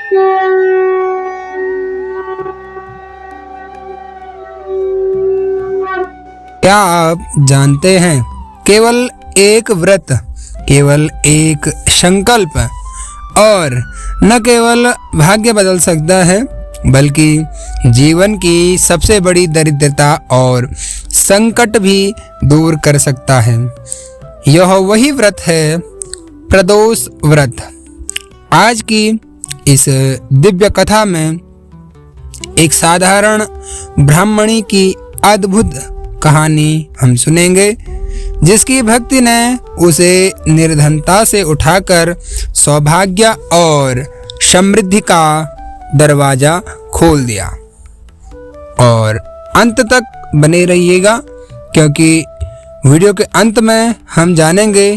क्या आप जानते हैं, केवल एक व्रत, केवल एक संकल्प और न केवल भाग्य बदल सकता है, बल्कि जीवन की सबसे बड़ी दरिद्रता और संकट भी दूर कर सकता है। यह वही व्रत है, प्रदोष व्रत। आज की इस दिव्य कथा में एक साधारण ब्राह्मणी की अद्भुत कहानी हम सुनेंगे, जिसकी भक्ति ने उसे निर्धनता से उठाकर सौभाग्य और समृद्धि का दरवाजा खोल दिया। और अंत तक बने रहिएगा, क्योंकि वीडियो के अंत में हम जानेंगे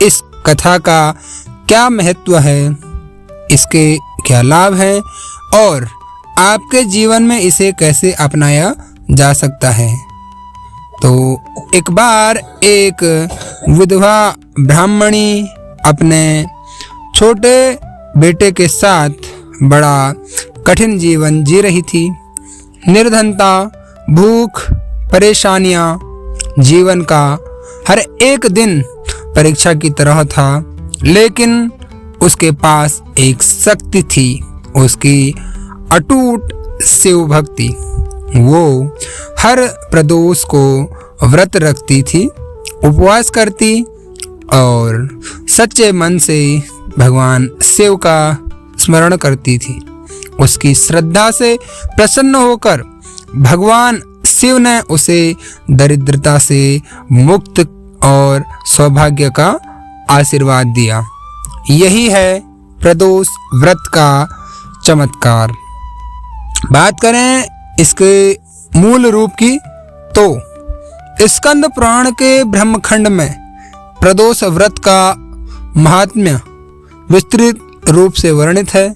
इस कथा का क्या महत्व है, इसके क्या लाभ हैं और आपके जीवन में इसे कैसे अपनाया जा सकता है। तो एक बार एक विधवा ब्राह्मणी अपने छोटे बेटे के साथ बड़ा कठिन जीवन जी रही थी। निर्धनता, भूख, परेशानियां, जीवन का हर एक दिन परीक्षा की तरह था, लेकिन उसके पास एक शक्ति थी, उसकी अटूट शिव भक्ति। वो हर प्रदोष को व्रत रखती थी, उपवास करती और सच्चे मन से भगवान शिव का स्मरण करती थी। उसकी श्रद्धा से प्रसन्न होकर भगवान शिव ने उसे दरिद्रता से मुक्त और सौभाग्य का आशीर्वाद दिया। यही है प्रदोष व्रत का चमत्कार। बात करें इसके मूल रूप की, तो स्कंद पुराण के ब्रह्मखंड में प्रदोष व्रत का महात्म्य विस्तृत रूप से वर्णित है।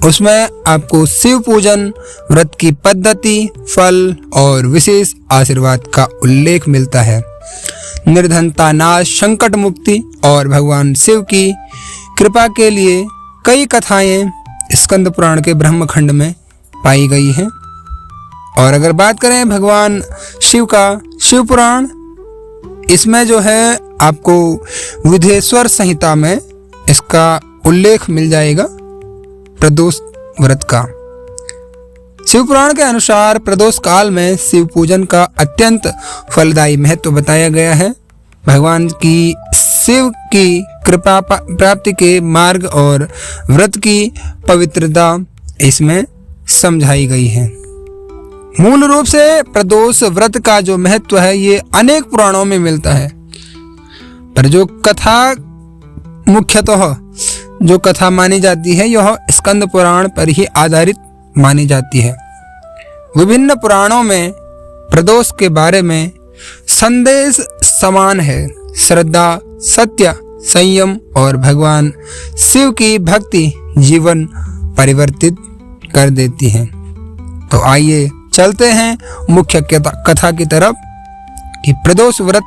उसमें आपको शिव पूजन, व्रत की पद्धति, फल और विशेष आशीर्वाद का उल्लेख मिलता है। निर्धनता नाश, संकट मुक्ति और भगवान शिव की कृपा के लिए कई कथाएं स्कंद पुराण के ब्रह्मखंड में पाई गई हैं। और अगर बात करें भगवान शिव का शिव पुराण, इसमें जो है आपको विधेश्वर संहिता में इसका उल्लेख मिल जाएगा प्रदोष व्रत का। शिव पुराण के अनुसार प्रदोष काल में शिव पूजन का अत्यंत फलदायी महत्व बताया गया है। भगवान की शिव की कृपा प्राप्ति के मार्ग और व्रत की पवित्रता इसमें समझाई गई है। मूल रूप से प्रदोष व्रत का जो महत्व है ये अनेक पुराणों में मिलता है, पर जो कथा मुख्यतः जो कथा मानी जाती है यह स्कंद पुराण पर ही आधारित मानी जाती है। विभिन्न पुराणों में प्रदोष के बारे में संदेश समान है। श्रद्धा, सत्य, संयम और भगवान शिव की भक्ति जीवन परिवर्तित कर देती है। तो आइए चलते हैं मुख्य कथा की तरफ कि प्रदोष व्रत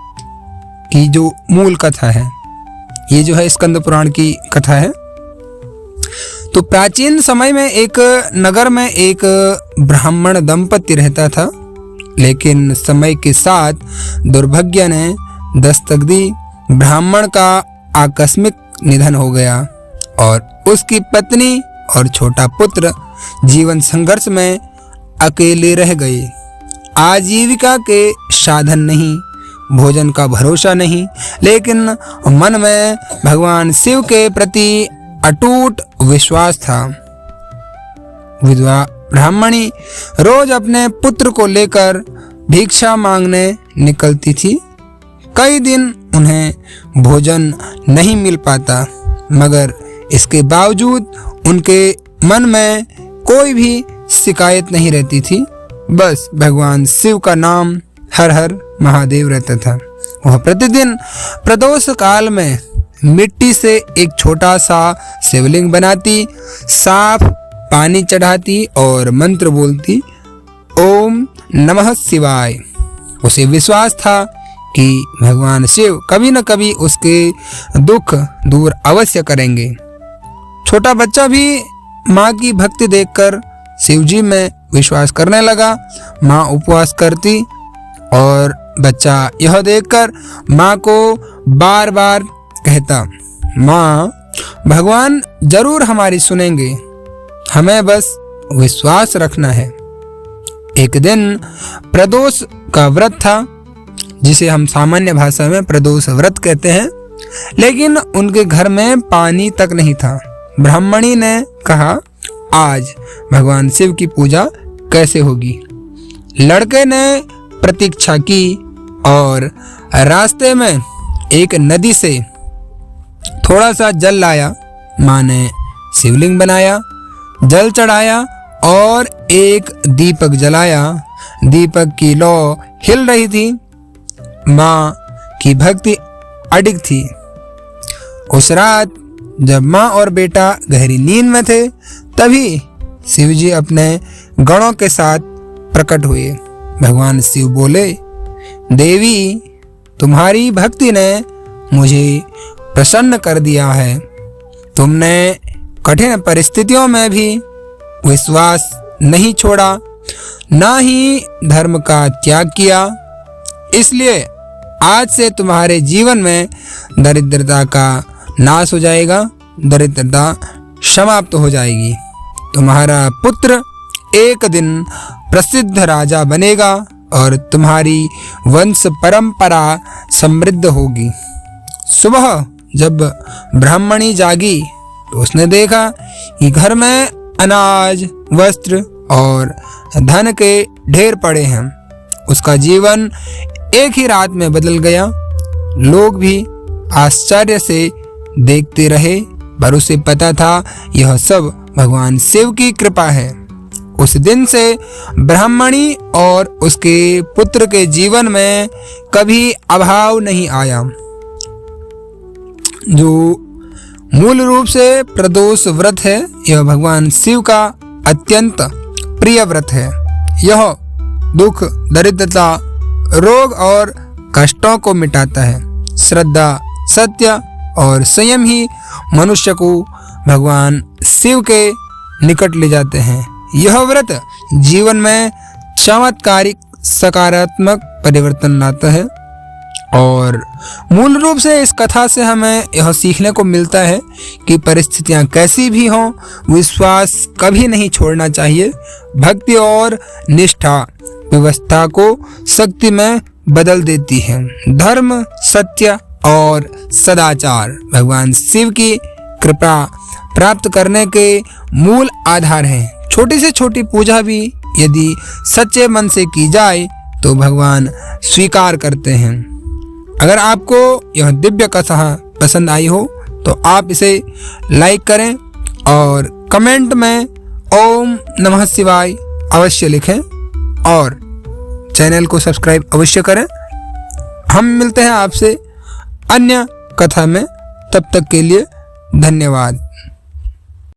की जो मूल कथा है, ये जो है स्कंद पुराण की कथा है। तो प्राचीन समय में एक नगर में एक ब्राह्मण दंपति रहता था, लेकिन समय के साथ दुर्भाग्य ने दस्तक दी। ब्राह्मण का आकस्मिक निधन हो गया और उसकी पत्नी और छोटा पुत्र जीवन संघर्ष में अकेले रह गए। आजीविका के साधन नहीं, भोजन का भरोसा नहीं, लेकिन मन में भगवान शिव के प्रति अटूट विश्वास था। विधवा ब्राह्मणी रोज अपने पुत्र को लेकर भिक्षा मांगने निकलती थी। कई दिन उन्हें भोजन नहीं मिल पाता, मगर इसके बावजूद उनके मन में कोई भी शिकायत नहीं रहती थी। बस भगवान शिव का नाम हर हर महादेव रहता था। वह प्रतिदिन प्रदोष काल में मिट्टी से एक छोटा सा शिवलिंग बनाती, साफ पानी चढ़ाती और मंत्र बोलती, ओम नमः शिवाय। उसे विश्वास था कि भगवान शिव कभी न कभी उसके दुख दूर अवश्य करेंगे। छोटा बच्चा भी माँ की भक्ति देखकर शिव जी में विश्वास करने लगा। माँ उपवास करती और बच्चा यह देखकर माँ को बार बार कहता, माँ, भगवान जरूर हमारी सुनेंगे, हमें बस विश्वास रखना है। एक दिन प्रदोष का व्रत था, जिसे हम सामान्य भाषा में प्रदोष व्रत कहते हैं, लेकिन उनके घर में पानी तक नहीं था। ब्राह्मणी ने कहा, आज भगवान शिव की पूजा कैसे होगी? लड़के ने प्रतीक्षा की और रास्ते में एक नदी से थोड़ा सा जल लाया। माँ ने शिवलिंग बनाया, जल चढ़ाया और एक दीपक जलाया। दीपक की लौ हिल रही थी। माँ की भक्ति अडिग थी। उस रात जब माँ और बेटा गहरी नींद में थे, तभी शिव जी अपने गणों के साथ प्रकट हुए। भगवान शिव बोले, देवी, तुम्हारी भक्ति ने मुझे प्रसन्न कर दिया है। तुमने कठिन परिस्थितियों में भी विश्वास नहीं छोड़ा, ना ही धर्म का त्याग किया। इसलिए आज से तुम्हारे जीवन में दरिद्रता का नाश हो जाएगा, दरिद्रता समाप्त हो जाएगी। तुम्हारा पुत्र एक दिन प्रसिद्ध राजा बनेगा और तुम्हारी वंश परंपरा समृद्ध होगी। सुबह जब ब्राह्मणी जागी तो उसने देखा कि घर में अनाज, वस्त्र और धन के ढेर पड़े हैं। उसका जीवन एक ही रात में बदल गया। लोग भी आश्चर्य से देखते रहे, पर उसे पता था यह सब भगवान शिव की कृपा है। उस दिन से ब्राह्मणी और उसके पुत्र के जीवन में कभी अभाव नहीं आया। जो मूल रूप से प्रदोष व्रत है, यह भगवान शिव का अत्यंत प्रिय व्रत है। यह दुख, दरिद्रता, रोग और कष्टों को मिटाता है। श्रद्धा, सत्य और संयम ही मनुष्य को भगवान शिव के निकट ले जाते हैं। यह व्रत जीवन में चमत्कारिक सकारात्मक परिवर्तन लाता है और मूल रूप से इस कथा से हमें यह सीखने को मिलता है कि परिस्थितियां कैसी भी हों, विश्वास कभी नहीं छोड़ना चाहिए। भक्ति और निष्ठा व्यवस्था को शक्ति में बदल देती है। धर्म, सत्य और सदाचार भगवान शिव की कृपा प्राप्त करने के मूल आधार हैं। छोटी से छोटी पूजा भी यदि सच्चे मन से की जाए तो भगवान स्वीकार करते हैं। अगर आपको यह दिव्य कथा पसंद आई हो तो आप इसे लाइक करें और कमेंट में ओम नमः शिवाय अवश्य लिखें और चैनल को सब्सक्राइब अवश्य करें। हम मिलते हैं आपसे अन्य कथा में, तब तक के लिए धन्यवाद।